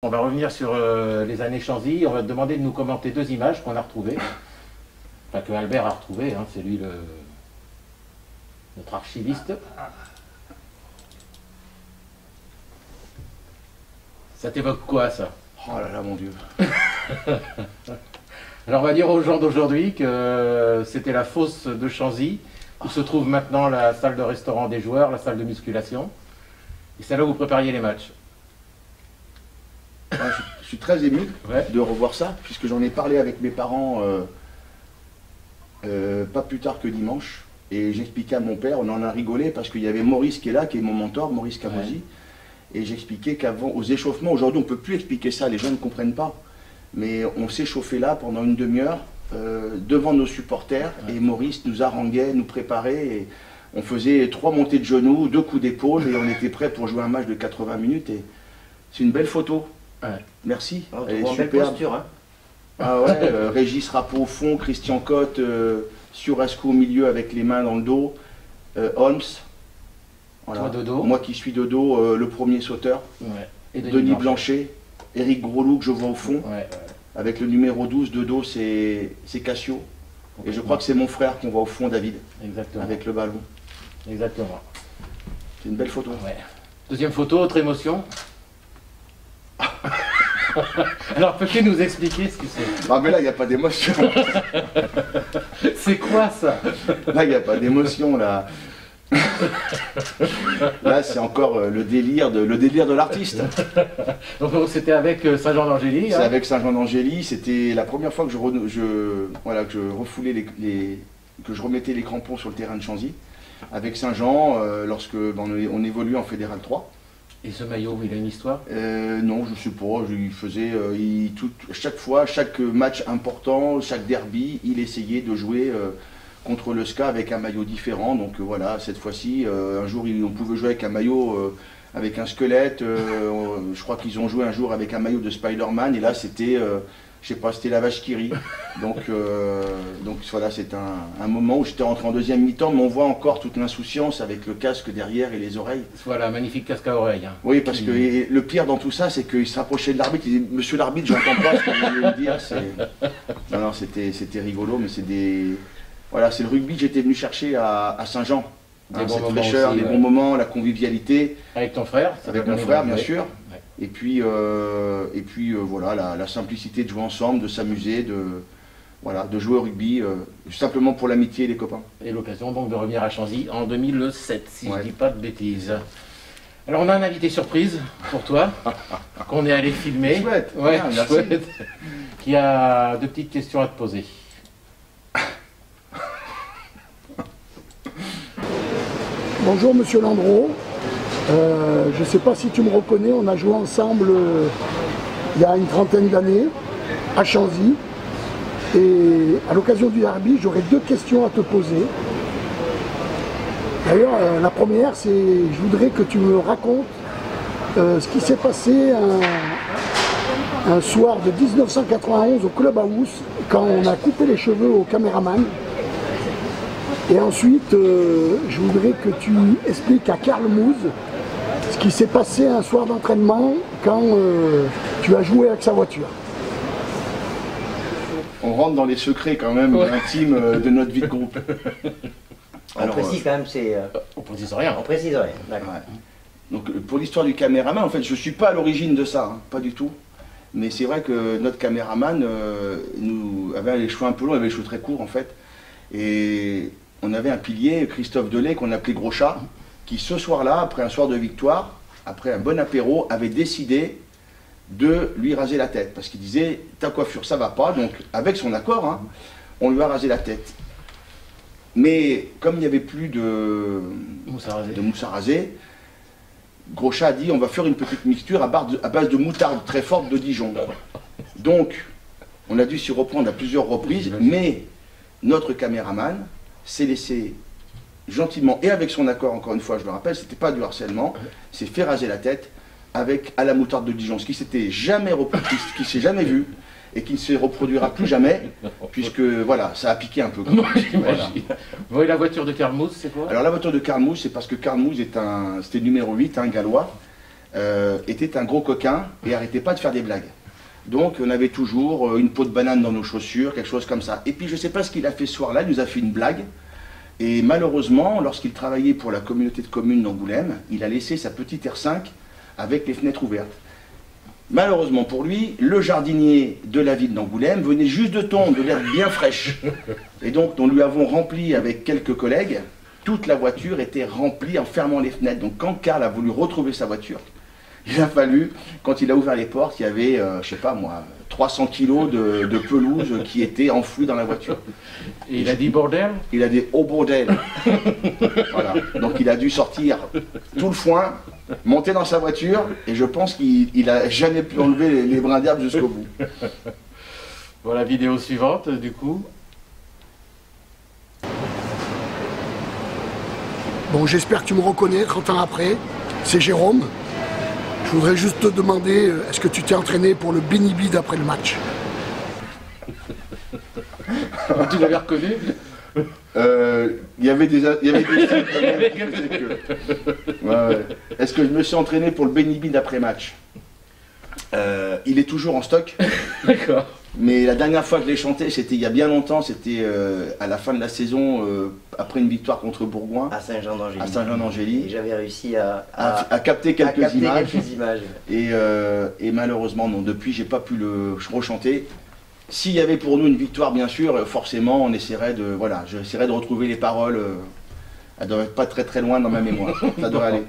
On va revenir sur les années Chanzy. On va te demander de nous commenter deux images qu'on a retrouvées. Enfin, que Albert a retrouvées, hein, c'est lui notre archiviste. Ça t'évoque quoi, ça? Oh là là, mon Dieu. Alors on va dire aux gens d'aujourd'hui que c'était la fosse de Chanzy, où se trouve maintenant la salle de restaurant des joueurs, la salle de musculation. Et c'est là où vous prépariez les matchs. Ouais, je suis très ému Ouais. de revoir ça, puisque j'en ai parlé avec mes parents pas plus tard que dimanche. Et j'expliquais à mon père, on en a rigolé, parce qu'il y avait Maurice qui est là, qui est mon mentor, Maurice Camosi. Ouais. Et j'expliquais qu'avant, aux échauffements, aujourd'hui on ne peut plus expliquer ça, les gens ne comprennent pas. Mais on s'échauffait là pendant une demi-heure, devant nos supporters, ouais. Et Maurice nous haranguait, nous préparait. Et on faisait 3 montées de genoux, 2 coups d'épaule, et on était prêt pour jouer un match de 80 minutes. Et c'est une belle photo. Ouais. Merci. Oh, elle est super. Posture, hein. Ah ouais, Régis Rappo au fond, Christian Cotte, Surescu au milieu avec les mains dans le dos, Holmes. Voilà. Toi, Dodo. Moi qui suis Dodo, le premier sauteur. Ouais. Et Denis Blanchet, Éric Grosloup que je vois au fond. Ouais, ouais. Avec le numéro 12 de dos, c'est Cassio. Et je crois que c'est mon frère qu'on voit au fond, David. Exactement. Avec le ballon. Exactement. C'est une belle photo. Ouais. Deuxième photo, autre émotion. Alors peux-tu nous expliquer ce que c'est? Ah mais là il n'y a pas d'émotion. C'est quoi ça? Là il n'y a pas d'émotion là. Là c'est encore le délire de l'artiste. Donc c'était avec Saint-Jean d'Angély. C'est avec Saint-Jean d'Angély, c'était la première fois que je refoulais que je remettais les crampons sur le terrain de Chanzy. Avec Saint-Jean, lorsque on évoluait en Fédéral 3. Et ce maillot, il a une histoire? Non, je ne sais pas. Il faisait chaque fois, chaque match important, chaque derby, il essayait de jouer contre le SCA avec un maillot différent. Donc voilà, cette fois-ci, un jour on pouvait jouer avec un maillot avec un squelette. Je crois qu'ils ont joué un jour avec un maillot de Spider-Man. Et là, c'était, je sais pas, c'était la vache qui rit. Donc voilà, c'est un moment où j'étais rentré en deuxième mi-temps, mais on voit encore toute l'insouciance avec le casque derrière et les oreilles. Voilà, magnifique casque à oreilles. Hein. Oui, parce que le pire dans tout ça, c'est qu'il se rapprochait de l'arbitre, il disait « Monsieur l'arbitre, j'entends pas ce que vous voulez me dire ». Non, c'était rigolo, mais c'est des... Voilà, c'est le rugby que j'étais venu chercher à Saint-Jean. Hein, cette fraîcheur, les bons moments, la convivialité. Avec ton frère? Avec mon frère, bien sûr. Ouais. Et puis voilà, la simplicité de jouer ensemble, de s'amuser, de jouer au rugby, simplement pour l'amitié et les copains. Et l'occasion donc de revenir à Chanzy en 2007, si je ne dis pas de bêtises. Alors on a un invité surprise pour toi, qu'on est allé filmer. Chouette, ouais, merci. Chouette, qui a 2 petites questions à te poser. Bonjour Monsieur Landreau, je ne sais pas si tu me reconnais, on a joué ensemble il y a une trentaine d'années à Chanzy. Et à l'occasion du derby, j'aurais 2 questions à te poser. D'ailleurs, la première, c'est je voudrais que tu me racontes ce qui s'est passé un soir de 1991 au Clubhouse, quand on a coupé les cheveux au caméraman. Et ensuite, je voudrais que tu expliques à Karl Moose ce qui s'est passé un soir d'entraînement quand tu as joué avec sa voiture. On rentre dans les secrets quand même intimes de notre vie de groupe. On précise quand même, c'est... On précise rien. On précise rien, d'accord. Ouais. Donc pour l'histoire du caméraman, en fait, je ne suis pas à l'origine de ça, hein, pas du tout. Mais c'est vrai que notre caméraman avait les cheveux un peu longs, il avait les cheveux très courts en fait. Et on avait un pilier, Christophe Delay, qu'on appelait Gros Chat, qui ce soir-là, après un soir de victoire, après un bon apéro, avait décidé de lui raser la tête. Parce qu'il disait, ta coiffure, ça va pas. Donc, avec son accord, hein, on lui a rasé la tête. Mais comme il n'y avait plus de mousse à raser, Gros Chat a dit, on va faire une petite mixture à base de moutarde très forte de Dijon. Donc, on a dû s'y reprendre à plusieurs reprises, mais notre caméraman s'est laissé gentiment, et avec son accord, encore une fois, je le rappelle, c'était pas du harcèlement, s'est fait raser la tête à la moutarde de Dijon, ce qui s'était jamais qui s'est jamais vu, et qui ne se reproduira plus jamais, puisque voilà, ça a piqué un peu. Voilà. Bon, et la voiture de Karl Moose, c'est quoi? Alors la voiture de Karl Moose, c'est parce que Karl Moose c'était numéro 8, un gallois, était un gros coquin et arrêtait pas de faire des blagues. Donc on avait toujours une peau de banane dans nos chaussures, quelque chose comme ça. Et puis je ne sais pas ce qu'il a fait ce soir-là, il nous a fait une blague. Et malheureusement, lorsqu'il travaillait pour la communauté de communes d'Angoulême, il a laissé sa petite R5 avec les fenêtres ouvertes. Malheureusement pour lui, le jardinier de la ville d'Angoulême venait juste de tomber, de l'herbe bien fraîche. Et donc nous lui avons rempli avec quelques collègues, toute la voiture était remplie en fermant les fenêtres. Donc quand Karl a voulu retrouver sa voiture, il a fallu, quand il a ouvert les portes, il y avait, je sais pas moi, 300 kilos de pelouse qui étaient enfouis dans la voiture. Et il a dit bordel? Il a dit oh bordel. Voilà. Donc il a dû sortir tout le foin, monter dans sa voiture, et je pense qu'il n'a jamais pu enlever les brins d'herbe jusqu'au bout. Voilà, vidéo suivante du coup. Bon, j'espère que tu me reconnais 30 ans après. C'est Jérôme. Je voudrais juste te demander, est-ce que tu t'es entraîné pour le béni-bide après le match? Tu l'avais reconnu? Il y avait des signes quand même. Ouais. Est-ce que je me suis entraîné pour le béni-bide après match? Il est toujours en stock. D'accord. Mais la dernière fois que je l'ai chanté, c'était il y a bien longtemps, c'était à la fin de la saison, après une victoire contre Bourgoin. À Saint-Jean-d'Angély. À Saint-Jean-d'Angély. Et j'avais réussi à capter quelques images. images. Et malheureusement, non, depuis, j'ai pas pu le rechanter. S'il y avait pour nous une victoire, bien sûr, forcément, on essaierait de, voilà, j'essaierais de retrouver les paroles. Elles doivent être pas très très loin dans ma mémoire. Ça devrait aller.